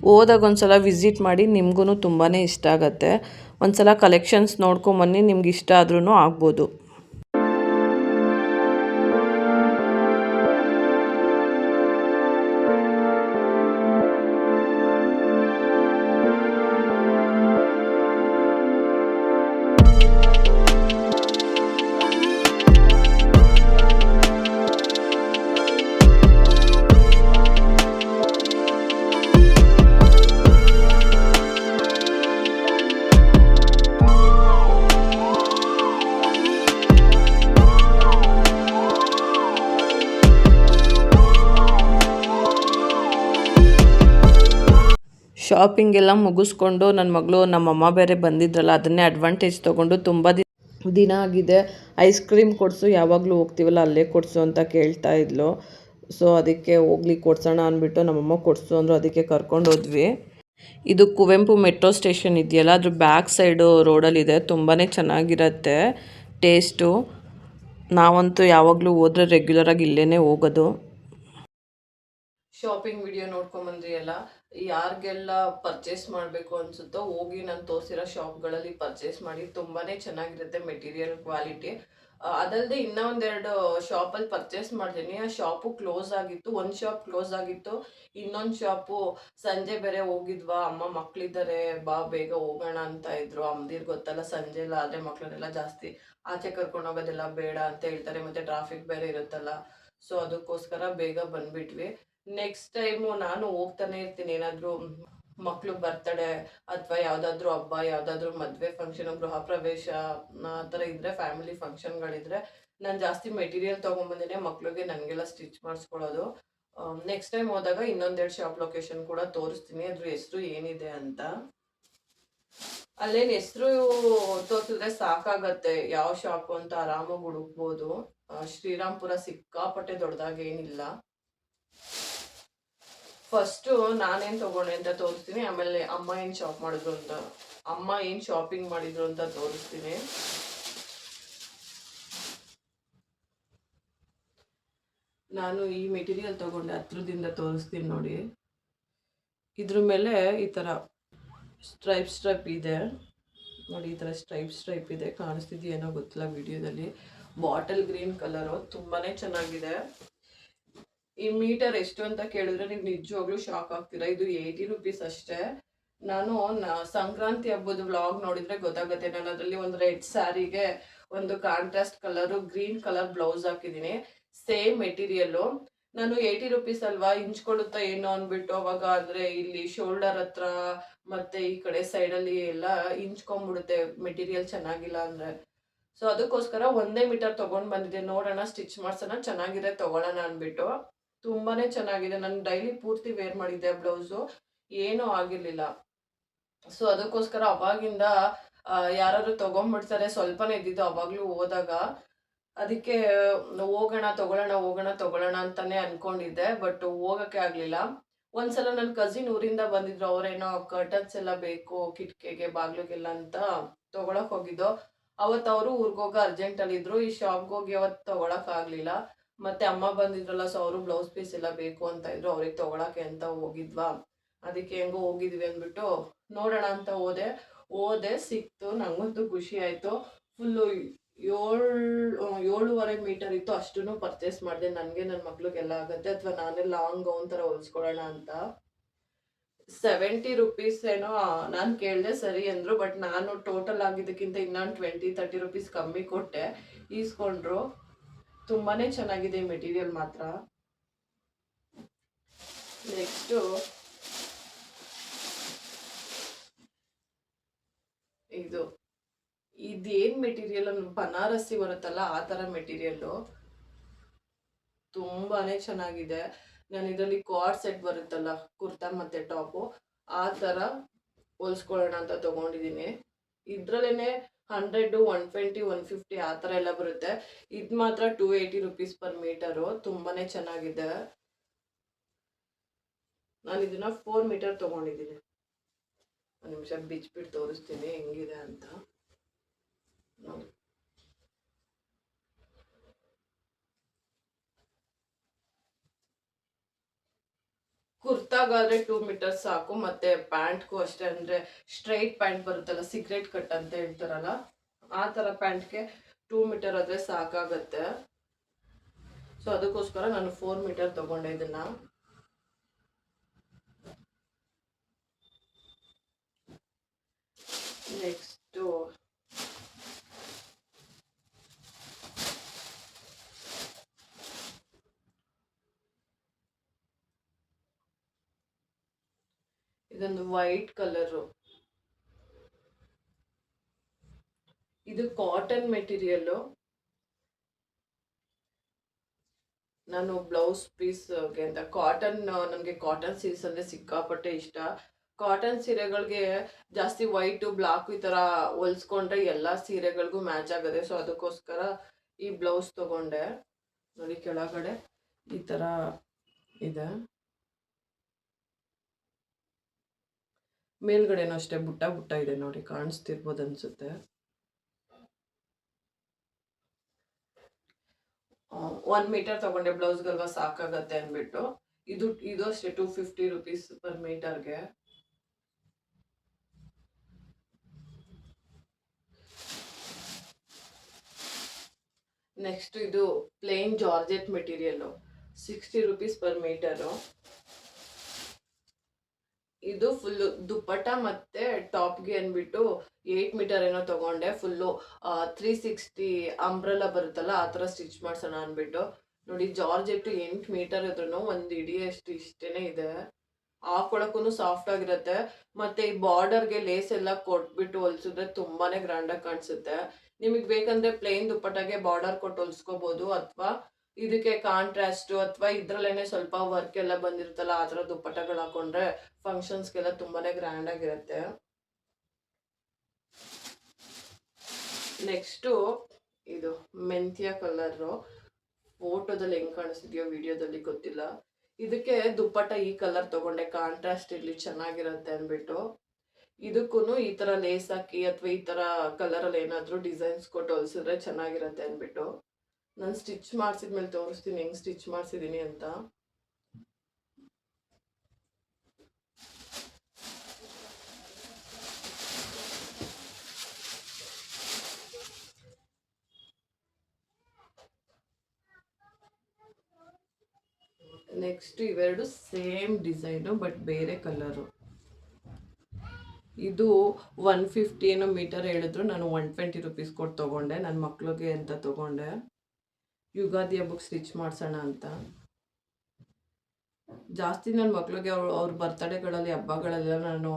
ಹೋದಾಗ ಒಂದ್ಸಲ ವಿಸಿಟ್ ಮಾಡಿ, ನಿಮಗೂ ತುಂಬಾ ಇಷ್ಟ ಆಗುತ್ತೆ. ಒಂದ್ಸಲ ಕಲೆಕ್ಷನ್ಸ್ ನೋಡ್ಕೊಂಬನ್ನಿ, ನಿಮ್ಗೆ ಇಷ್ಟ ಆದ್ರೂ ಆಗ್ಬೋದು. ಶಾಪಿಂಗ್ ಎಲ್ಲ ಮುಗಿಸ್ಕೊಂಡು ನನ್ನ ಮಗಳು, ನಮ್ಮಮ್ಮ ಬೇರೆ ಬಂದಿದ್ರಲ್ಲ, ಅದನ್ನೇ ಅಡ್ವಾಂಟೇಜ್ ತೊಗೊಂಡು ತುಂಬ ದಿನ ಆಗಿದೆ, ಐಸ್ ಕ್ರೀಮ್ ಕೊಡಿಸು, ಯಾವಾಗಲೂ ಹೋಗ್ತೀವಲ್ಲ ಅಲ್ಲೇ ಕೊಡಿಸು ಅಂತ ಕೇಳ್ತಾ ಇದ್ಲು. ಸೊ ಅದಕ್ಕೆ ಹೋಗ್ಲಿ ಕೊಡ್ಸೋಣ ಅಂದ್ಬಿಟ್ಟು ನಮ್ಮಮ್ಮ ಕೊಡಿಸು ಅಂದರು. ಅದಕ್ಕೆ ಕರ್ಕೊಂಡು ಹೋದ್ವಿ. ಇದು ಕುವೆಂಪು ಮೆಟ್ರೋ ಸ್ಟೇಷನ್ ಇದೆಯಲ್ಲ, ಅದ್ರ ಬ್ಯಾಕ್ ಸೈಡು ರೋಡಲ್ಲಿದೆ. ತುಂಬಾ ಚೆನ್ನಾಗಿರುತ್ತೆ ಟೇಸ್ಟು. ನಾವಂತೂ ಯಾವಾಗಲೂ ಹೋದರೆ ರೆಗ್ಯುಲರಾಗಿ ಇಲ್ಲೇ ಹೋಗೋದು. ಶಾಪಿಂಗ್ ವಿಡಿಯೋ ನೋಡ್ಕೊಂಬಂದ್ರಿ ಅಲ್ಲ, ಯಾರಿಗೆಲ್ಲ ಪರ್ಚೇಸ್ ಮಾಡಬೇಕು ಅನಿಸುತ್ತೋ ಹೋಗಿ ನಾನು ತೋರಿಸಿರೋ ಶಾಪ್ಗಳಲ್ಲಿ ಪರ್ಚೇಸ್ ಮಾಡಿ. ತುಂಬಾ ಚೆನ್ನಾಗಿರುತ್ತೆ ಮೆಟೀರಿಯಲ್ ಕ್ವಾಲಿಟಿ. ಅದಲ್ಲದೆ ಇನ್ನೂ ಒಂದೆರಡು ಶಾಪಲ್ಲಿ ಪರ್ಚೇಸ್ ಮಾಡಿದ್ದೀನಿ. ಆ ಶಾಪು ಕ್ಲೋಸ್ ಆಗಿತ್ತು. ಒಂದು ಶಾಪ್ ಕ್ಲೋಸ್ ಆಗಿತ್ತು, ಇನ್ನೊಂದು ಶಾಪು ಸಂಜೆ ಬೇರೆ ಹೋಗಿದ್ವಾ, ಅಮ್ಮ ಮಕ್ಕಳಿದ್ದಾರೆ ಬಾ ಬೇಗ ಹೋಗೋಣ ಅಂತ ಇದ್ರು. ಅಮ್ಮದಿರು ಗೊತ್ತಲ್ಲ, ಸಂಜೆ ಎಲ್ಲ ಆದರೆ ಮಕ್ಕಳನ್ನೆಲ್ಲ ಜಾಸ್ತಿ ಆಚೆ ಕರ್ಕೊಂಡು ಹೋಗೋದೆಲ್ಲ ಬೇಡ ಅಂತ ಹೇಳ್ತಾರೆ, ಮತ್ತು ಟ್ರಾಫಿಕ್ ಬೇರೆ ಇರುತ್ತಲ್ಲ. ಸೊ ಅದಕ್ಕೋಸ್ಕರ ಬೇಗ ಬಂದ್ಬಿಟ್ವಿ. ನೆಕ್ಸ್ಟ್ ಟೈಮು ನಾನು ಹೋಗ್ತಾನೆ ಇರ್ತೀನಿ. ಏನಾದರೂ ಮಕ್ಕಳು ಬರ್ತಡೇ ಅಥವಾ ಯಾವುದಾದ್ರೂ ಹಬ್ಬ, ಯಾವುದಾದ್ರೂ ಮದುವೆ ಫಂಕ್ಷನ್, ಗೃಹ ಪ್ರವೇಶ ಆ ಥರ ಇದ್ದರೆ, ಫ್ಯಾಮಿಲಿ ಫಂಕ್ಷನ್ಗಳಿದ್ರೆ ನಾನು ಜಾಸ್ತಿ ಮೆಟೀರಿಯಲ್ ತೊಗೊಂಬಂದಿನಿ ಮಕ್ಕಳಿಗೆ, ನನಗೆಲ್ಲ ಸ್ಟಿಚ್ ಮಾಡಿಸ್ಕೊಳ್ಳೋದು. ನೆಕ್ಸ್ಟ್ ಟೈಮ್ ಹೋದಾಗ ಇನ್ನೊಂದೆರಡು ಶಾಪ್ ಲೊಕೇಶನ್ ಕೂಡ ತೋರಿಸ್ತೀನಿ, ಅದ್ರ ಹೆಸರು ಏನಿದೆ ಅಂತ. ಅಲ್ಲೇನು ಹೆಸರು ತೋರಿಸಿದ್ರೆ ಸಾಕಾಗತ್ತೆ ಯಾವ ಶಾಪು ಅಂತ ಆರಾಮಾಗಿ ಹುಡುಕ್ಬೋದು. ಶ್ರೀರಾಮ್ಪುರ ಸಿಕ್ಕಾಪಟ್ಟೆ ದೊಡ್ಡದಾಗೇನಿಲ್ಲ. ಫಸ್ಟು ನಾನೇನು ತೊಗೊಂಡೆ ಅಂತ ತೋರಿಸ್ತೀನಿ, ಆಮೇಲೆ ಅಮ್ಮ ಏನು ಶಾಪಿಂಗ್ ಮಾಡಿದ್ರು ಅಂತ ತೋರಿಸ್ತೀನಿ. ನಾನು ಈ ಮೆಟೀರಿಯಲ್ ತೊಗೊಂಡೆ, ಹತ್ರದಿಂದ ತೋರಿಸ್ತೀನಿ ನೋಡಿ. ಇದ್ರ ಮೇಲೆ ಈ ಥರ ಸ್ಟ್ರೈಪ್ ಇದೆ ನೋಡಿ, ಈ ಥರ ಸ್ಟ್ರೈಪ್ ಇದೆ, ಕಾಣಿಸ್ತಿದೆಯೇನೋ ಗೊತ್ತಿಲ್ಲ ವಿಡಿಯೋದಲ್ಲಿ. ಬಾಟಲ್ ಗ್ರೀನ್ ಕಲರು, ತುಂಬಾನೇ ಚೆನ್ನಾಗಿದೆ. ಈ ಮೀಟರ್ ಎಷ್ಟು ಅಂತ ಕೇಳಿದ್ರೆ ನೀವು ನಿಜವಾಗ್ಲೂ ಶಾಕ್ ಆಗ್ತೀರಾ. ಇದು 80 ರುಪೀಸ್ ಅಷ್ಟೇ. ನಾನು ಸಂಕ್ರಾಂತಿ ಹಬ್ಬದ ವ್ಲಾಗ್ ನೋಡಿದ್ರೆ ಗೊತ್ತಾಗುತ್ತೆ. ನಾನು ಅದರಲ್ಲಿ ಒಂದು ರೆಡ್ ಸ್ಯಾರಿಗೆ ಒಂದು contrast colour green colour blouse ಹಾಕಿದ್ದೀನಿ. Same material. ನಾನು 80 ರುಪೀಸ್ ಅಲ್ವಾ, ಹಿಂಚ್ಕೊಳ್ಳುತ್ತಾ ಏನೋ ಅಂದ್ಬಿಟ್ಟು ಅವಾಗ ಆದರೆ ಇಲ್ಲಿ ಶೋಲ್ಡರ್ ಹತ್ರ ಮತ್ತೆ ಈ ಕಡೆ ಸೈಡಲ್ಲಿ ಎಲ್ಲ ಹಿಂಚ್ಕೊಂಡ್ಬಿಡುತ್ತೆ ಮೆಟೀರಿಯಲ್ ಚೆನ್ನಾಗಿಲ್ಲ ಅಂದರೆ. ಸೊ ಅದಕ್ಕೋಸ್ಕರ ಒಂದೇ ಮೀಟರ್ ತೊಗೊಂಡು ಬಂದಿದ್ದೆ. ನೋಡೋಣ, ಸ್ಟಿಚ್ ಮಾಡ್ಸೋಣ, ಚೆನ್ನಾಗಿದೆ ತಗೊಳ್ಳೋಣ ಅಂದ್ಬಿಟ್ಟು. ತುಂಬಾನೇ ಚೆನ್ನಾಗಿದೆ. ನಾನು ಡೈಲಿ ಪೂರ್ತಿ ವೇರ್ ಮಾಡಿದ್ದೆ ಬ್ಲೌಸು, ಏನೂ ಆಗಿರಲಿಲ್ಲ. ಸೊ ಅದಕ್ಕೋಸ್ಕರ ಅವಾಗಿಂದ ಯಾರಾದ್ರೂ ತೊಗೊಂಡ್ಬಿಡ್ತಾರೆ, ಸ್ವಲ್ಪನೇ ಇದ್ದಿದ್ದು ಅವಾಗಲೂ ಹೋದಾಗ. ಅದಕ್ಕೆ ಹೋಗೋಣ ತಗೊಳ್ಳೋಣ ಅಂತಾನೆ ಅನ್ಕೊಂಡಿದ್ದೆ, ಬಟ್ ಹೋಗಕ್ಕೆ ಆಗಲಿಲ್ಲ. ಒಂದ್ಸಲ ನನ್ನ ಕಸಿನ್ ಊರಿಂದ ಬಂದಿದ್ರು. ಅವರೇನೋ ಕರ್ಟನ್ಸ್ ಎಲ್ಲ ಬೇಕು ಕಿಟಕಿಗೆ ಬಾಗ್ಲಿಗೆಲ್ಲ ಅಂತ ತಗೊಳಕ್ ಹೋಗಿದ್ದು. ಅವತ್ತು ಅವರು ಊರಿಗೋಗ ಅರ್ಜೆಂಟಲ್ಲಿ ಇದ್ರು. ಈ ಶಾಪ್ಗೆ ಹೋಗಿ ಅವತ್ತು ತಗೊಳಕ್ ಆಗ್ಲಿಲ್ಲ. ಮತ್ತೆ ಅಮ್ಮ ಬಂದಿದ್ರಲ್ಲ, ಸೊ ಅವರು ಬ್ಲೌಸ್ ಪೀಸ್ ಎಲ್ಲ ಬೇಕು ಅಂತ ಇದ್ರು, ಅವ್ರಿಗೆ ತಗೊಳಕ್ಕೆ ಅಂತ ಹೋಗಿದ್ವಾ. ಅದಕ್ಕೆ ಹೆಂಗೋ ಹೋಗಿದ್ವಿ ಅಂದ್ಬಿಟ್ಟು ನೋಡೋಣ ಅಂತ ಹೋದೆ ಸಿಕ್ತು. ನಂಗಂತೂ ಖುಷಿ ಆಯ್ತು. ಫುಲ್ಲು 7.5 ಮೀಟರ್ ಇತ್ತು. ಅಷ್ಟನ್ನು ಪರ್ಚೇಸ್ ಮಾಡಿದೆ. ನನಗೆ ನನ್ನ ಮಕ್ಳಿಗೆಲ್ಲ ಆಗುತ್ತೆ, ಅಥವಾ ನಾನೇ ಲಾಂಗ್ ಗೌನ್ ಥರ ಹೊಲ್ಸ್ಕೊಳ್ಳೋಣ ಅಂತ. 70 ರುಪೀಸ್ ಏನೋ ನಾನು ಕೇಳಿದೆ, ಸರಿ ಅಂದರು. ಬಟ್ ನಾನು ಟೋಟಲ್ ಆಗಿದ್ದಕ್ಕಿಂತ ಇನ್ನೊಂದು 20-30 ರುಪೀಸ್ ಕಮ್ಮಿ ಕೊಟ್ಟೆ, ಈಸ್ಕೊಂಡ್ರು. ತುಂಬಾ ಚೆನ್ನಾಗಿದೆ ಮೆಟೀರಿಯಲ್ ಮಾತ್ರ. ನೆಕ್ಸ್ಟು ಇದೇನು ಮೆಟೀರಿಯಲ್ ಬನಾರಸಿ ಬರುತ್ತಲ್ಲ, ಆ ಥರ ಮೆಟೀರಿಯಲ್ಲು. ತುಂಬಾನೇ ಚೆನ್ನಾಗಿದೆ. ನಾನು ಇದರಲ್ಲಿ ಕಾರ್ಡ್ ಸೆಟ್ ಬರುತ್ತಲ್ಲ, ಕುರ್ತಾ ಮತ್ತು ಟಾಪು, ಆ ಥರ ಹೊಲ್ಸ್ಕೊಳ್ಳೋಣ ಅಂತ ತೊಗೊಂಡಿದ್ದೀನಿ. ಇದರಲ್ಲೇ 100, 120, 150 ಆ ಥರ ಎಲ್ಲ ಬರುತ್ತೆ. ಇದು ಮಾತ್ರ 280 ರುಪೀಸ್ ಪರ್ ಮೀಟರು. ತುಂಬಾ ಚೆನ್ನಾಗಿದೆ. ನಾನು ಇದನ್ನು 4 ಮೀಟರ್ ತೊಗೊಂಡಿದ್ದೀನಿ. ಒಂದು ನಿಮಿಷ ಬಿಚ್ಬಿಟ್ಟು ತೋರಿಸ್ತೀನಿ ಹೆಂಗಿದೆ ಅಂತ ನೋಡಿ. ಕುರ್ತಾಗಾದ್ರೆ 2 ಮೀಟರ್ ಸಾಕು. ಮತ್ತೆ ಪ್ಯಾಂಟ್ಗೂ ಅಷ್ಟೇ. ಅಂದರೆ ಸ್ಟ್ರೈಟ್ ಪ್ಯಾಂಟ್ ಬರುತ್ತಲ್ಲ, ಸಿಗರೇಟ್ ಕಟ್ ಅಂತ ಹೇಳ್ತಾರಲ್ಲ, ಆ ಥರ ಪ್ಯಾಂಟ್ಗೆ 2 ಮೀಟರ್ ಆದರೆ ಸಾಕಾಗತ್ತೆ. ಸೊ ಅದಕ್ಕೋಸ್ಕರ ನಾನು 4 ಮೀಟರ್ ತೊಗೊಂಡೆ ಇದನ್ನು. ನೆಕ್ಸ್ಟು ಇದೊಂದು ವೈಟ್ ಕಲರು. ಇದು ಕಾಟನ್ ಮೆಟೀರಿಯಲ್ಲು. ನಾನು ಬ್ಲೌಸ್ ಪೀಸ್ಗೆ ಅಂತ ಕಾಟನ್, ನನಗೆ ಕಾಟನ್ ಸೀರೆಸ್ ಅಂದರೆ ಸಿಕ್ಕಾಪಟ್ಟೆ ಇಷ್ಟ. ಕಾಟನ್ ಸೀರೆಗಳಿಗೆ ಜಾಸ್ತಿ ವೈಟು ಬ್ಲಾಕ್ ಈ ಥರ ಹೊಲ್ಸ್ಕೊಂಡ್ರೆ ಎಲ್ಲ ಸೀರೆಗಳಿಗೂ ಮ್ಯಾಚ್ ಆಗುತ್ತೆ. ಸೊ ಅದಕ್ಕೋಸ್ಕರ ಈ ಬ್ಲೌಸ್ ತೊಗೊಂಡೆ. ನೋಡಿ, ಕೆಳಗಡೆ ಈ ಥರ ಇದೆ, ಮೇಲ್ಗಡೆನೂ ಅಷ್ಟೇ ಬುಟ್ಟ ಬುಟ್ಟ ಇದೆ. ನೋಡಿ, ಕಾಣಿಸ್ತಿರ್ಬೋದು ಅನ್ಸುತ್ತೆ. 1 ಮೀಟರ್ ತೊಗೊಂಡೆ, ಬ್ಲೌಸ್ಗಲ್ವಾ ಸಾಕಾಗತ್ತೆ ಅಂದ್ಬಿಟ್ಟು. ಇದು ಅಷ್ಟೇ 250 ರುಪೀಸ್ ಪರ್ ಮೀಟರ್ಗೆ. ನೆಕ್ಸ್ಟ್ ಇದು plain georgette material, 60 rupees per metre. ಇದು ಫುಲ್ಲು ದುಪ್ಪಟ್ಟ ಮತ್ತು ಟಾಪ್ಗೆ ಅಂದ್ಬಿಟ್ಟು 8 ಮೀಟರ್ ಏನೋ ತೊಗೊಂಡೆ. ಫುಲ್ಲು 360 ಅಂಬ್ರೆಲ್ಲ ಬರುತ್ತಲ್ಲ, ಆ ಥರ ಸ್ಟಿಚ್ ಮಾಡ್ಸೋಣ ಅಂದ್ಬಿಟ್ಟು. ನೋಡಿ, ಜಾರ್ಜೆಟ್ಟು 8 ಮೀಟರ್ ಇದ್ರೂ ಒಂದು ಇಡಿಯಷ್ಟು ಇಷ್ಟೇ ಇದೆ. ಹಾಕೊಳಕ್ಕೂ ಸಾಫ್ಟ್ ಆಗಿರುತ್ತೆ. ಮತ್ತು ಈ ಬಾರ್ಡರ್ಗೆ ಲೇಸ್ ಎಲ್ಲ ಕೊಟ್ಬಿಟ್ಟು ಹೊಲ್ಸಿದ್ರೆ ತುಂಬಾ ಗ್ರ್ಯಾಂಡಾಗಿ ಕಾಣಿಸುತ್ತೆ. ನಿಮಗೆ ಬೇಕಂದರೆ ಪ್ಲೇನ್ ದುಪ್ಪಟ್ಟಾಗೆ ಬಾರ್ಡರ್ ಕೊಟ್ಟು ಹೊಲ್ಸ್ಕೋಬೋದು, ಅಥವಾ ಇದಕ್ಕೆ ಕಾಂಟ್ರಾಸ್ಟು ಅಥವಾ ಇದರಲ್ಲೇ ಸ್ವಲ್ಪ ವರ್ಕ್ ಎಲ್ಲ ಬಂದಿರುತ್ತಲ್ಲ, ಆ ಥರ ದುಪ್ಪಟ್ಟಗಳು ಹಾಕೊಂಡ್ರೆ ಫಂಕ್ಷನ್ಸ್ಗೆಲ್ಲ ತುಂಬಾ ಗ್ರ್ಯಾಂಡಾಗಿರುತ್ತೆ. ನೆಕ್ಸ್ಟು ಇದು ಮೆಂತ್ಯ ಕಲರು. ಫೋಟೋದಲ್ಲಿ ಹೆಂಗೆ ಕಾಣಿಸ್ತಿದೆಯೋ ವಿಡಿಯೋದಲ್ಲಿ ಗೊತ್ತಿಲ್ಲ. ಇದಕ್ಕೆ ದುಪ್ಪಟ್ಟ ಈ ಕಲರ್ ತೊಗೊಂಡೆ, ಕಾಂಟ್ರಾಸ್ಟ್ ಇರಲಿ ಚೆನ್ನಾಗಿರುತ್ತೆ ಅಂದ್ಬಿಟ್ಟು. ಇದಕ್ಕೂ ಈ ಥರ ಲೇಸ್ ಹಾಕಿ ಅಥವಾ ಈ ಥರ ಕಲರಲ್ಲಿ ಏನಾದರೂ ಡಿಸೈನ್ಸ್ ಕೊಟ್ಟು ಹೊಲ್ಸಿದ್ರೆ ಚೆನ್ನಾಗಿರುತ್ತೆ ಅಂದ್ಬಿಟ್ಟು. ನಾನು ಸ್ಟಿಚ್ ಮಾಡಿಸಿದ್ಮೇಲೆ ತೋರಿಸ್ತೀನಿ ಹೆಂಗೆ ಸ್ಟಿಚ್ ಮಾಡಿಸಿದ್ದೀನಿ ಅಂತ. ನೆಕ್ಸ್ಟ್ ಇವೆರಡು ಸೇಮ್ ಡಿಸೈನು ಬಟ್ ಬೇರೆ ಕಲರು. ಇದು 150 ಏನೋ ಮೀಟರ್ ಹೇಳಿದ್ರು, ನಾನು 120 ರುಪೀಸ್ ಕೊಟ್ಟು ತೊಗೊಂಡೆ. ನನ್ನ ಮಕ್ಳಿಗೆ ಅಂತ ತೊಗೊಂಡೆ, ಯುಗಾದಿ ಹಬ್ಬಕ್ಕೆ ಸ್ಟಿಚ್ ಮಾಡಿಸೋಣ ಅಂತ. ಜಾಸ್ತಿ ನನ್ನ ಮಕ್ಳಿಗೆ ಅವ್ರ ಬರ್ತಡೇಗಳಲ್ಲಿ ಹಬ್ಬಗಳೆಲ್ಲ ನಾನು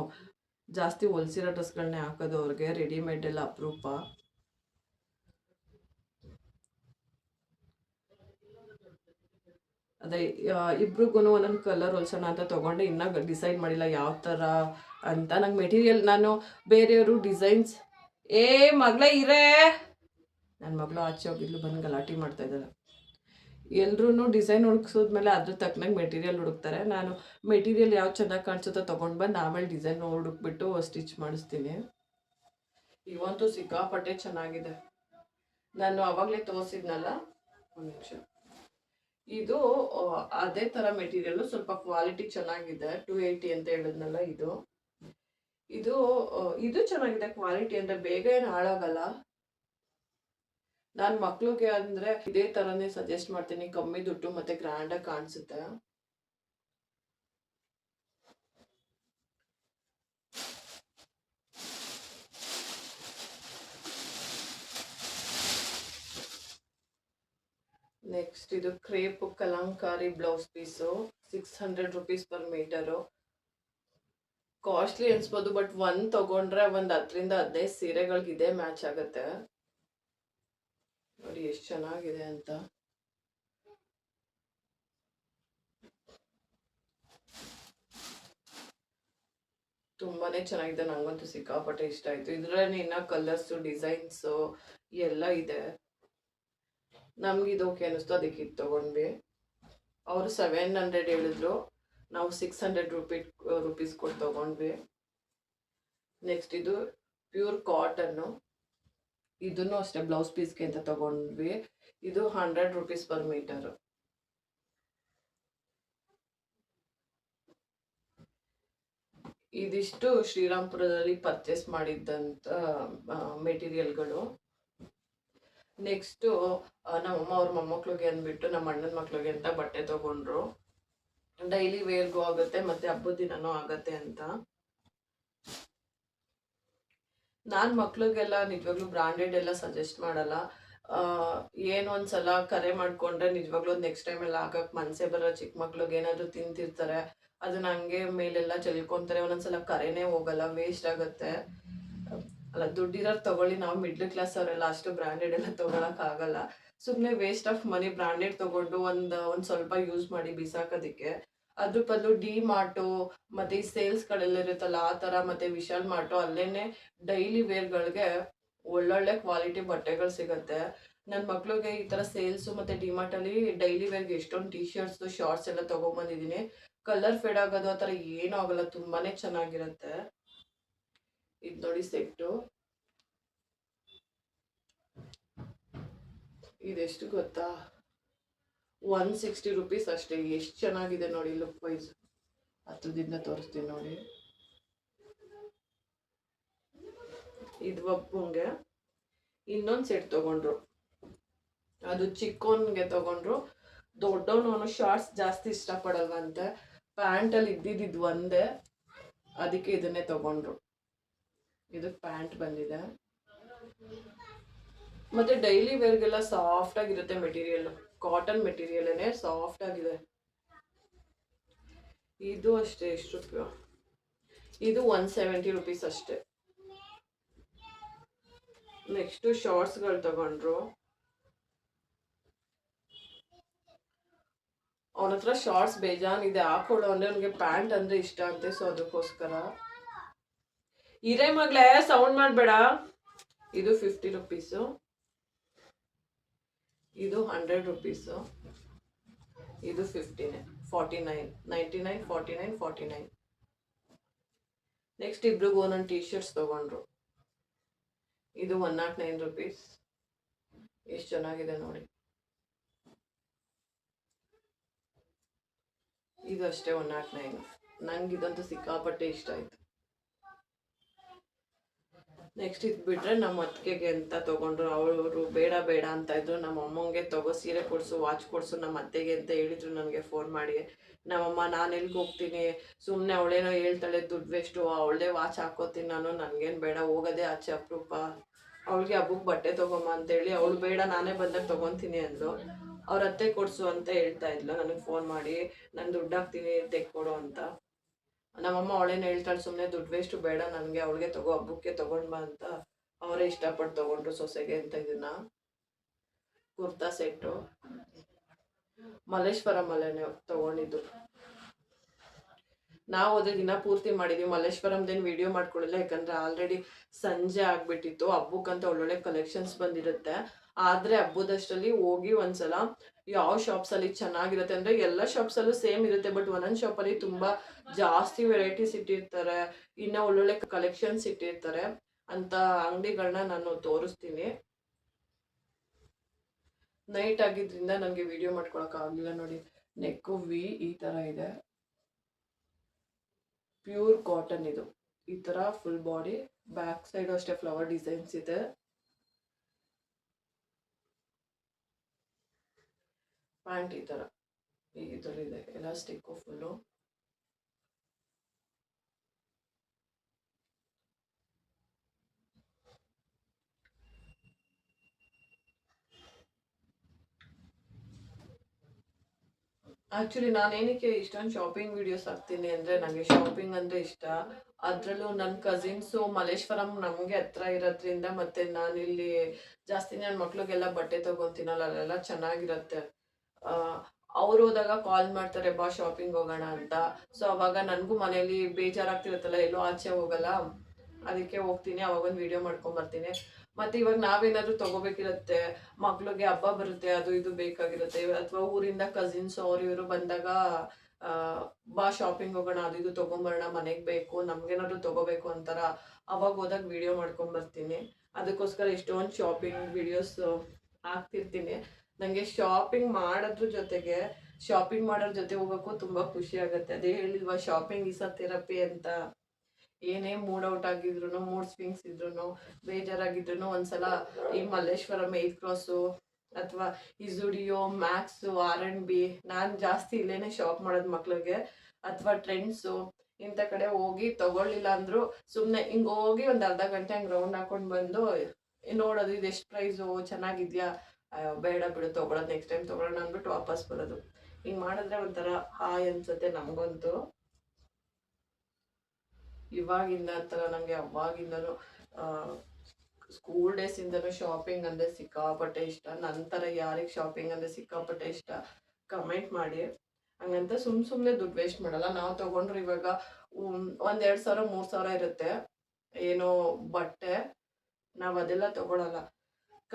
ಜಾಸ್ತಿ ಹೊಲ್ಸಿರೋ ಡ್ರೆಸ್ಗಳನ್ನೇ ಹಾಕೋದು ಅವ್ರಿಗೆ. ರೆಡಿಮೇಡ್ ಎಲ್ಲ ಅಪರೂಪ. ಅದೇ ಇಬ್ರಿಗೂ ಒಂದೊಂದು ಕಲರ್ ಹೊಲ್ಸೋಣ ಅಂತ ತೊಗೊಂಡೆ. ಇನ್ನೂ ಡಿಸೈಡ್ ಮಾಡಿಲ್ಲ ಯಾವ ಥರ ಅಂತ. ನಂಗೆ ಮೆಟೀರಿಯಲ್, ನಾನು ಬೇರೆಯವರು ಡಿಸೈನ್ಸ್ ಮಗಳೇ ಇರೇ, ನನ್ನ ಮಗಳು ಆಚೆ ಹೋಗಿದ್ಲು, ಬಂದು ಗಲಾಟೆ ಮಾಡ್ತಾ ಇದ್ದಾಳೆ. ಎಲ್ಲರೂ ಡಿಸೈನ್ ಹುಡುಕ್ಸೋದ್ಮೇಲೆ ಅದ್ರ ತಕ್ಕನಾಗಿ ಮೆಟೀರಿಯಲ್ ಹುಡುಕ್ತಾರೆ. ನಾನು ಮೆಟೀರಿಯಲ್ ಯಾವ ಚೆನ್ನಾಗಿ ಕಾಣಿಸುತ್ತೋ ತೊಗೊಂಡು ಬಂದು ಆಮೇಲೆ ಡಿಸೈನ್ ಹುಡುಕ್ಬಿಟ್ಟು ಸ್ಟಿಚ್ ಮಾಡಿಸ್ತೀನಿ. ಇವಂತೂ ಸಿಕ್ಕಾಪಟ್ಟೆ ಚೆನ್ನಾಗಿದೆ. ನಾನು ಆವಾಗಲೇ ತೋರಿಸಿದ್ನಲ್ಲ, ಒಂದು ನಿಮಿಷ. ಇದು ಅದೇ ಥರ ಮೆಟೀರಿಯಲ್, ಸ್ವಲ್ಪ ಕ್ವಾಲಿಟಿ ಚೆನ್ನಾಗಿದೆ. 280 ಅಂತ ಹೇಳಿದ್ನಲ್ಲ, ಇದು ಚೆನ್ನಾಗಿದೆ ಕ್ವಾಲಿಟಿ. ಅಂದರೆ ಬೇಗ ಏನು ಹಾಳಾಗಲ್ಲ. ನಾನು ಮಕ್ಳಿಗೆ ಅಂದರೆ ಇದೇ ಥರನೇ ಸಜೆಸ್ಟ್ ಮಾಡ್ತೀನಿ. ಕಮ್ಮಿ ದುಡ್ಡು ಮತ್ತು ಗ್ರ್ಯಾಂಡಾಗಿ ಕಾಣಿಸುತ್ತೆ. ನೆಕ್ಸ್ಟ್ ಇದು crepe kalamkari blouse piece, 600 rupees per metre. Costly ಅನ್ಸ್ಬೋದು, ಬಟ್ ಒಂದು ತಗೊಂಡ್ರೆ ಒಂದು 10-15 ಸೀರೆಗಳಿಗೆ ಇದೇ ಮ್ಯಾಚ್ ಆಗುತ್ತೆ. ನೋಡಿ ಎಷ್ಟು ಚೆನ್ನಾಗಿದೆ ಅಂತ. ತುಂಬಾನೇ ಚೆನ್ನಾಗಿದೆ. ನಂಗಂತೂ ಸಿಕ್ಕಾಪಟ್ಟೆ ಇಷ್ಟ ಆಯ್ತು. ಇದ್ರಲ್ಲಿ ಇನ್ನ ಕಲರ್ಸು, ಡಿಸೈನ್ಸು ಎಲ್ಲ ಇದೆ. ನಮ್ಗೆ ಇದು ಓಕೆ ಅನ್ನಿಸ್ತು, ಅದಕ್ಕೆ ಇದು ತೊಗೊಂಡ್ವಿ. ಅವರು 700 ಹೇಳಿದ್ರು, ನಾವು 600 ರುಪೀಸ್ ಕೊಟ್ಟು ತೊಗೊಂಡ್ವಿ. ನೆಕ್ಸ್ಟ್ ಇದು ಪ್ಯೂರ್ ಕಾಟನ್ನು. ಇದನ್ನು ಅಷ್ಟೇ ಬ್ಲೌಸ್ ಪೀಸ್ಗೆ ಅಂತ ತೊಗೊಂಡ್ವಿ. ಇದು 100 ರುಪೀಸ್ ಪರ್ ಮೀಟರು. ಇದಿಷ್ಟು ಶ್ರೀರಾಮ್ಪುರದಲ್ಲಿ ಪರ್ಚೇಸ್ ಮಾಡಿದ್ದಂಥ ಮೆಟೀರಿಯಲ್ಗಳು. ನೆಕ್ಸ್ಟು ನಮ್ಮಮ್ಮ ಅವ್ರ ಮೊಮ್ಮಕ್ಳಿಗೆ ಅಂದ್ಬಿಟ್ಟು ನಮ್ಮ ಅಣ್ಣನ ಮಕ್ಳಿಗೆ ಅಂತ ಬಟ್ಟೆ ತೊಗೊಂಡ್ರು. ಡೈಲಿ ವೇರ್ಗೂ ಆಗುತ್ತೆ ಮತ್ತು ಹಬ್ಬದ ದಿನನೂ ಆಗುತ್ತೆ ಅಂತ. ನಾನು ಮಕ್ಳಿಗೆಲ್ಲ ನಿಜವಾಗ್ಲೂ ಬ್ರಾಂಡೆಡ್ ಎಲ್ಲ ಸಜೆಸ್ಟ್ ಮಾಡಲ್ಲ. ಏನು ಒಂದ್ಸಲ ಕರೆ ಮಾಡಿಕೊಂಡ್ರೆ ನಿಜವಾಗ್ಲೂ ನೆಕ್ಸ್ಟ್ ಟೈಮೆಲ್ಲ ಹಾಕಕ್ಕೆ ಮನಸ್ಸೇ ಬರೋ. ಚಿಕ್ಕ ಮಕ್ಳಿಗೆ ಏನಾದರೂ ತಿಂತಿರ್ತಾರೆ, ಅದನ್ನ ಹಂಗೆ ಮೇಲೆಲ್ಲ ಚೆಲ್ಕೊತಾರೆ. ಒಂದೊಂದ್ಸಲ ಕರೆನೇ ಹೋಗಲ್ಲ, ವೇಸ್ಟ್ ಆಗುತ್ತೆ. ಅಲ್ಲ, ದುಡ್ಡಿರೋರು ತಗೊಳ್ಳಿ. ನಾವು ಮಿಡ್ಲ್ ಕ್ಲಾಸ್ ಅವರೆಲ್ಲ ಅಷ್ಟು ಬ್ರ್ಯಾಂಡೆಡ್ ಎಲ್ಲ ತೊಗೊಳಕ್ಕಾಗಲ್ಲ. ಸುಮ್ಮನೆ ವೇಸ್ಟ್ ಆಫ್ ಮನಿ ಬ್ರ್ಯಾಂಡೆಡ್ ತೊಗೊಂಡು ಒಂದು ಸ್ವಲ್ಪ ಯೂಸ್ ಮಾಡಿ ಬಿಸಾಕೋದಕ್ಕೆ. ಅದ್ರ ಬದಲು ಡಿ ಮಾರ್ಟು ಮತ್ತು ಈ ಸೇಲ್ಸ್ಗಳೆಲ್ಲ ಇರುತ್ತಲ್ಲ ಆ ಥರ, ಮತ್ತು ವಿಶಾಲ್ ಮಾರ್ಟು, ಅಲ್ಲೇ ಡೈಲಿ ವೇರ್ಗಳಿಗೆ ಒಳ್ಳೊಳ್ಳೆ ಕ್ವಾಲಿಟಿ ಬಟ್ಟೆಗಳು ಸಿಗುತ್ತೆ. ನನ್ನ ಮಕ್ಳಿಗೆ ಈ ಥರ ಸೇಲ್ಸು ಮತ್ತು ಡಿ ಮಾರ್ಟಲ್ಲಿ ಡೈಲಿ ವೇರ್ಗೆ ಎಷ್ಟೊಂದು ಟೀ ಶರ್ಟ್ಸು, ಶಾರ್ಟ್ಸ್ ಎಲ್ಲ ತೊಗೊಂಬಂದಿದ್ದೀನಿ. ಕಲರ್ ಫೇಡ್ ಆಗೋದು ಆ ಥರ ಏನೂ ಆಗೋಲ್ಲ, ತುಂಬಾ ಚೆನ್ನಾಗಿರುತ್ತೆ. ಇದು ನೋಡಿ ಸೆಟ್ಟು, ಇದೆಷ್ಟು ಗೊತ್ತಾ, 160 ರುಪೀಸ್ ಅಷ್ಟೇ. ಎಷ್ಟು ಚೆನ್ನಾಗಿದೆ ನೋಡಿ ಲುಕ್ ವೈಸ್. ಹತ್ರದಿಂದ ತೋರಿಸ್ತೀನಿ ನೋಡಿ. ಇದು ಒಬ್ಬಂಗೆ ಇನ್ನೊಂದು ಸೆಟ್ ತೊಗೊಂಡ್ರು. ಅದು ಚಿಕ್ಕೋನ್ಗೆ ತೊಗೊಂಡ್ರು. ದೊಡ್ಡವನು ಅವನು ಶಾರ್ಟ್ಸ್ ಜಾಸ್ತಿ ಇಷ್ಟಪಡಲ್ವಂತೆ. ಪ್ಯಾಂಟಲ್ಲಿ ಇದ್ದಿದ್ದು ಒಂದೇ, ಅದಕ್ಕೆ ಇದನ್ನೇ ತೊಗೊಂಡ್ರು. ಇದು ಪ್ಯಾಂಟ್ ಬಂದಿದೆ. ಮತ್ತು ಡೈಲಿ ವೇರ್ಗೆಲ್ಲ ಸಾಫ್ಟಾಗಿರುತ್ತೆ ಮೆಟೀರಿಯಲ್. ಕಾಟನ್ ಮೆಟೀರಿಯಲ್ನೇ ಸಾಫ್ಟ್ ಆಗಿದೆ. ಇದು ಅಷ್ಟೇ, ಎಷ್ಟು ರೂಪಾಯಿ? ಇದು 170 ರುಪೀಸ್ ಅಷ್ಟೇ. ನೆಕ್ಸ್ಟು ಶಾರ್ಟ್ಸ್ಗಳು ತಗೊಂಡ್ರು. ಅವನ ಹತ್ರ ಶಾರ್ಟ್ಸ್ ಬೇಜಾನಿದೆ, ಹಾಕೊಳ್ಳೋ ಅಂದರೆ ಅವನಿಗೆ ಪ್ಯಾಂಟ್ ಅಂದರೆ ಇಷ್ಟ ಅಂತೆ. ಸೊ ಅದಕ್ಕೋಸ್ಕರ. ಇರೇ ಮಗಳೇ, ಸೌಂಡ್ ಮಾಡಬೇಡ. ಇದು 50 ರುಪೀಸು. ಇದು 100 ರುಪೀಸು. ಇದು 49, 99, 49, 49. ನೆಕ್ಸ್ಟ್ ಇಬ್ರಿಗೂ ಒಂದೊಂದು ಟೀ ಶರ್ಟ್ಸ್ ತೊಗೊಂಡ್ರು. ಇದು 109 ರುಪೀಸ್. ಎಷ್ಟು ಚೆನ್ನಾಗಿದೆ ನೋಡಿ. ಇದು ಅಷ್ಟೇ 109. ನಂಗೆ ಇದಂತೂ ಸಿಕ್ಕಾಪಟ್ಟೆ ಇಷ್ಟ ಆಯಿತು. ನೆಕ್ಸ್ಟ್ ಇದು ಬಿಟ್ಟರೆ ನಮ್ಮ ಅತ್ತಿಗೆಗೆ ಅಂತ ತೊಗೊಂಡ್ರು. ಅವರು ಬೇಡ ಬೇಡ ಅಂತ ಇದ್ರು. ನಮ್ಮ ಅಮ್ಮಂಗೆ ತಗೋ ಸೀರೆ ಕೊಡಿಸು, ವಾಚ್ ಕೊಡಿಸು ನಮ್ಮ ಅತ್ತೆಗೆ ಅಂತ ಹೇಳಿದ್ರು ನನಗೆ ಫೋನ್ ಮಾಡಿ. ನಮ್ಮಮ್ಮ ನಾನು ಎಲ್ಲಿಗೆ ಹೋಗ್ತೀನಿ, ಸುಮ್ಮನೆ ಅವಳೇನೋ ಹೇಳ್ತಾಳೆ, ದುಡ್ಡು ವೇಸ್ಟು, ಅವಳದೇ ವಾಚ್ ಹಾಕೋತೀನಿ ನಾನು, ನನಗೇನು ಬೇಡ, ಹೋಗೋದೇ ಆಚೆ ಅಪರೂಪ, ಅವಳಿಗೆ ಹಬ್ಬಕ್ಕೆ ಬಟ್ಟೆ ತೊಗೊಂಬ ಅಂತೇಳಿ ಅವಳು ಬೇಡ ನಾನೇ ಬಂದಾಗ ತೊಗೊತೀನಿ ಅಂದ್ಲು. ಅವ್ರ ಅತ್ತೆ ಕೊಡಿಸು ಅಂತ ಹೇಳ್ತಾ ಇದ್ಲು ನನಗೆ ಫೋನ್ ಮಾಡಿ, ನಾನು ದುಡ್ಡು ಹಾಕ್ತೀನಿ ತೆಕ್ಕೊಡು ಅಂತ. ನಮ್ಮಮ್ಮ ಅವಳೇನು ಹೇಳ್ತಾಳೆ, ಸುಮ್ಮನೆ ದುಡ್ಡು ವೇಸ್ಟು ಬೇಡ ನನಗೆ, ಅವಳಿಗೆ ತಗೋ ಹಬ್ಬಕ್ಕೆ ತೊಗೊಂಡು ಬಾ ಅಂತ. ಅವರೇ ಇಷ್ಟಪಟ್ಟು ತೊಗೊಂಡ್ರು ಸೊಸೆಗೆ ಅಂತ. ಇದನ್ನ ಕುರ್ತಾ ಸೆಟ್ಟು ಮಲ್ಲೇಶ್ವರಮಲ್ಲೇ ತೊಗೊಂಡಿದ್ದು. ನಾವು ಅದೇ ದಿನ ಪೂರ್ತಿ ಮಾಡಿದ್ವಿ. ಮಲ್ಲೇಶ್ವರಂದೇನು ವಿಡಿಯೋ ಮಾಡ್ಕೊಳ್ಳಿಲ್ಲ, ಯಾಕಂದ್ರೆ ಆಲ್ರೆಡಿ ಸಂಜೆ ಆಗ್ಬಿಟ್ಟಿತ್ತು. ಹಬ್ಬಕ್ಕಂತ ಒಳ್ಳೊಳ್ಳೆ ಕಲೆಕ್ಷನ್ಸ್ ಬಂದಿರುತ್ತೆ. ಆದರೆ ಹಬ್ಬದಷ್ಟರಲ್ಲಿ ಹೋಗಿ ಒಂದ್ಸಲ ಯಾವ ಶಾಪ್ಸಲ್ಲಿ ಚೆನ್ನಾಗಿರುತ್ತೆ ಅಂದರೆ ಎಲ್ಲ ಶಾಪ್ಸಲ್ಲೂ ಸೇಮ್ ಇರುತ್ತೆ, ಬಟ್ ಒಂದೊಂದು ಶಾಪಲ್ಲಿ ತುಂಬ ಜಾಸ್ತಿ ವೆರೈಟೀಸ್ ಇಟ್ಟಿರ್ತಾರೆ, ಇನ್ನು ಒಳ್ಳೊಳ್ಳೆ ಕಲೆಕ್ಷನ್ಸ್ ಇಟ್ಟಿರ್ತಾರೆ ಅಂತ ಅಂಗಡಿಗಳನ್ನ ನಾನು ತೋರಿಸ್ತೀನಿ. ನೈಟ್ ಆಗಿದ್ರಿಂದ ನನಗೆ ವಿಡಿಯೋ ಮಾಡ್ಕೊಳಕ್ಕಾಗಲಿಲ್ಲ. ನೋಡಿ, ನೆಕ್ಕು ವಿ ಈ ಥರ ಇದೆ, ಪ್ಯೂರ್ ಕಾಟನ್ ಇದು. ಈ ಥರ ಫುಲ್ ಬಾಡಿ, ಬ್ಯಾಕ್ ಸೈಡ್ ಅಷ್ಟೇ ಫ್ಲವರ್ ಡಿಸೈನ್ಸ್ ಇದೆ. ಪ್ಯಾಂಟ್ ಈ ಥರ ಇದೆ, ಎಲಾಸ್ಟಿಕ್ಕು ಫುಲ್ಲು. ಆ್ಯಕ್ಚುಲಿ ನಾನೇನಕ್ಕೆ ಇಷ್ಟೊಂದು ಶಾಪಿಂಗ್ ವಿಡಿಯೋಸ್ ಹಾಕ್ತೀನಿ ಅಂದರೆ, ನನಗೆ ಶಾಪಿಂಗ್ ಅಂದರೆ ಇಷ್ಟ. ಅದರಲ್ಲೂ ನನ್ನ ಕಸಿನ್ಸು ಮಲ್ಲೇಶ್ವರಂ ನಮಗೆ ಹತ್ರ ಇರೋದ್ರಿಂದ, ಮತ್ತು ನಾನಿಲ್ಲಿ ಜಾಸ್ತಿ ನನ್ನ ಮಕ್ಳಿಗೆಲ್ಲ ಬಟ್ಟೆ ತೊಗೊತೀನಲ್ಲ, ಅಲ್ಲೆಲ್ಲ ಚೆನ್ನಾಗಿರುತ್ತೆ. ಅವ್ರು ಹೋದಾಗ ಕಾಲ್ ಮಾಡ್ತಾರೆ, ಬಾ ಶಾಪಿಂಗ್ ಹೋಗೋಣ ಅಂತ. ಸೊ ಅವಾಗ ನನಗೂ ಮನೇಲಿ ಬೇಜಾರಾಗ್ತಿರುತ್ತಲ್ಲ, ಎಲ್ಲೋ ಆಚೆ ಹೋಗಲ್ಲ, ಅದಕ್ಕೆ ಹೋಗ್ತೀನಿ, ಅವಾಗೊಂದು ವಿಡಿಯೋ ಮಾಡ್ಕೊಂಬರ್ತೀನಿ. ಮತ್ತು ಇವಾಗ ನಾವೇನಾದರೂ ತೊಗೋಬೇಕಿರುತ್ತೆ, ಮಕ್ಳಿಗೆ ಹಬ್ಬ ಬರುತ್ತೆ, ಅದು ಇದು ಬೇಕಾಗಿರುತ್ತೆ, ಅಥವಾ ಊರಿಂದ ಕಸಿನ್ಸ್ ಅವ್ರು ಇವರು ಬಂದಾಗ ಬಾ ಶಾಪಿಂಗ್ ಹೋಗೋಣ, ಅದು ಇದು ತೊಗೊಂಬರೋಣ, ಮನೆಗೆ ಬೇಕು, ನಮಗೇನಾದ್ರು ತೊಗೋಬೇಕು ಅಂತಾರ, ಅವಾಗ ಹೋದಾಗ ವಿಡಿಯೋ ಮಾಡ್ಕೊಂಬರ್ತೀನಿ. ಅದಕ್ಕೋಸ್ಕರ ಇಷ್ಟೊಂದು ಶಾಪಿಂಗ್ ವಿಡಿಯೋಸ್ ಹಾಕ್ತಿರ್ತೀನಿ. ನನಗೆ ಶಾಪಿಂಗ್ ಮಾಡೋದ್ರ ಜೊತೆಗೆ ಶಾಪಿಂಗ್ ಮಾಡೋರ ಜೊತೆ ಹೋಗೋಕ್ಕೂ ತುಂಬ ಖುಷಿ ಆಗುತ್ತೆ. ಅದೇ ಹೇಳಿಲ್ವಾ, ಶಾಪಿಂಗ್ ಈಸ್ ಅ ಥೆರಪಿ ಅಂತ. ಏನೇ ಮೂಡ್ ಔಟ್ ಆಗಿದ್ರು, ಮೂಡ್ ಸ್ವಿಂಗ್ಸ್ ಇದ್ರು, ಬೇಜಾರಾಗಿದ್ರು ಒಂದ್ಸಲ ಈ ಮಲ್ಲೇಶ್ವರಂ 8 ಕ್ರಾಸು ಅಥವಾ ಈ ಜುಡಿಯೋ, ಮ್ಯಾಕ್ಸು, R&B, ನಾನು ಜಾಸ್ತಿ ಇಲ್ಲೇನೆ ಶಾಪ್ ಮಾಡೋದು ಮಕ್ಳಿಗೆ, ಅಥವಾ ಟ್ರೆಂಡ್ಸು ಇಂಥ ಕಡೆ ಹೋಗಿ ತಗೊಳ್ಳಿಲ್ಲ ಅಂದರೂ ಸುಮ್ಮನೆ ಹಿಂಗೆ ಹೋಗಿ ಒಂದು ಅರ್ಧ ಗಂಟೆ ಹಂಗೆ ರೌಂಡ್ ಹಾಕೊಂಡು ಬಂದು ನೋಡೋದು, ಇದು ಎಷ್ಟು ಪ್ರೈಸು, ಚೆನ್ನಾಗಿದೆಯಾ, ಬೇಡ ಬಿಡು ತೊಗೊಳೋದು, ನೆಕ್ಸ್ಟ್ ಟೈಮ್ ತೊಗೊಳ್ಳೋಣ ಅಂದ್ಬಿಟ್ಟು ವಾಪಸ್ ಬರೋದು. ಹಿಂಗೆ ಮಾಡಿದ್ರೆ ಒಂಥರ ಹಾಯ್ ಅನ್ಸುತ್ತೆ ನಮಗಂತೂ. ಇವಾಗಿಂದ ಅಂತಲ್ಲ, ನನಗೆ ಅವಾಗಿಂದನೂ ಸ್ಕೂಲ್ ಡೇಸಿಂದನೂ ಶಾಪಿಂಗ್ ಅಂದರೆ ಸಿಕ್ಕಾಪಟ್ಟೆ ಇಷ್ಟ. ನಂತರ ಯಾರಿಗೆ ಶಾಪಿಂಗ್ ಅಂದರೆ ಸಿಕ್ಕಾಪಟ್ಟೆ ಇಷ್ಟ ಕಮೆಂಟ್ ಮಾಡಿ. ಹಂಗಂತ ಸುಮ್ಮನೆ ದುಡ್ಡು ವೇಸ್ಟ್ ಮಾಡಲ್ಲ. ನಾವು ತೊಗೊಂಡ್ರೆ ಇವಾಗ 1,000-2,000 3,000 ಇರುತ್ತೆ ಏನೋ ಬಟ್ಟೆ, ನಾವು ಅದೆಲ್ಲ ತೊಗೊಳಲ್ಲ,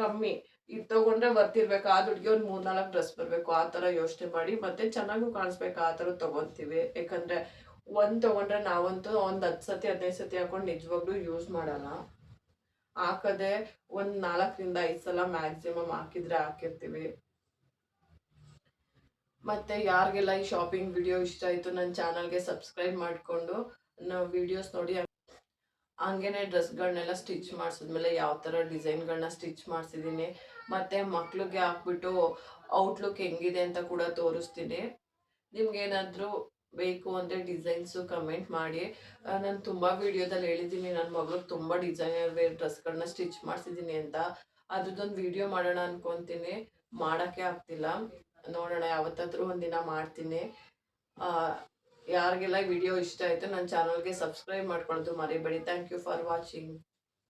ಕಮ್ಮಿ. ಇದು ತೊಗೊಂಡ್ರೆ ಬರ್ತಿರ್ಬೇಕು, ಆ ದುಡ್ಡಿಗೆ ಒಂದು 3-4 ಡ್ರೆಸ್ ಬರಬೇಕು, ಆ ಥರ ಯೋಚನೆ ಮಾಡಿ, ಮತ್ತೆ ಚೆನ್ನಾಗೂ ಕಾಣಿಸ್ಬೇಕು, ಆ ಥರ ತೊಗೊತೀವಿ. ಯಾಕಂದರೆ ಒಂದು ತೊಗೊಂಡ್ರೆ ನಾವಂತೂ ಒಂದು 10 ಸತಿ 15 ಸತಿ ಹಾಕೊಂಡು ನಿಜವಾಗ್ಲೂ ಯೂಸ್ ಮಾಡಲ್ಲ. ಹಾಕದೆ ಒಂದು 4-5 ಸಲ ಮ್ಯಾಕ್ಸಿಮಮ್ ಹಾಕಿರ್ತೀವಿ. ಮತ್ತು ಯಾರಿಗೆಲ್ಲ ಈ ಶಾಪಿಂಗ್ ವಿಡಿಯೋ ಇಷ್ಟ ಆಯಿತು, ನನ್ನ ಚಾನಲ್ಗೆ ಸಬ್ಸ್ಕ್ರೈಬ್ ಮಾಡಿಕೊಂಡು ನಾವು ವಿಡಿಯೋಸ್ ನೋಡಿ. ಹಂಗೇನೆ ಡ್ರೆಸ್ಗಳನ್ನೆಲ್ಲ ಸ್ಟಿಚ್ ಮಾಡಿಸಿದ್ಮೇಲೆ ಯಾವ ಥರ ಡಿಸೈನ್ಗಳನ್ನ ಸ್ಟಿಚ್ ಮಾಡಿಸಿದ್ದೀನಿ, ಮತ್ತು ಮಕ್ಳಿಗೆ ಹಾಕ್ಬಿಟ್ಟು ಔಟ್ಲುಕ್ ಹೆಂಗಿದೆ ಅಂತ ಕೂಡ ತೋರಿಸ್ತೀನಿ. ನಿಮ್ಗೇನಾದರೂ ಬೇಕು ಅಂದರೆ ಡಿಸೈನ್ಸು ಕಮೆಂಟ್ ಮಾಡಿ. ನಾನು ತುಂಬ ವೀಡಿಯೋದಲ್ಲಿ ಹೇಳಿದ್ದೀನಿ ನನ್ನ ಮಗಳಿಗೆ ತುಂಬ ಡಿಸೈನರ್ ವೇರ್ ಡ್ರೆಸ್ಗಳನ್ನ ಸ್ಟಿಚ್ ಮಾಡಿಸಿದ್ದೀನಿ ಅಂತ. ಅದ್ರದ್ದೊಂದು ವಿಡಿಯೋ ಮಾಡೋಣ ಅಂದ್ಕೊತೀನಿ, ಮಾಡೋಕ್ಕೆ ಆಗ್ತಿಲ್ಲ. ನೋಡೋಣ, ಯಾವತ್ತಾದರೂ ಒಂದಿನ ಮಾಡ್ತೀನಿ. ಯಾರಿಗೆಲ್ಲ ವಿಡಿಯೋ ಇಷ್ಟ ಆಯಿತು ನನ್ನ ಚಾನಲ್ಗೆ ಸಬ್ಸ್ಕ್ರೈಬ್ ಮಾಡ್ಕೊಳ್ಳೋದು ಮರಿಬೇಡಿ. Thank you for watching.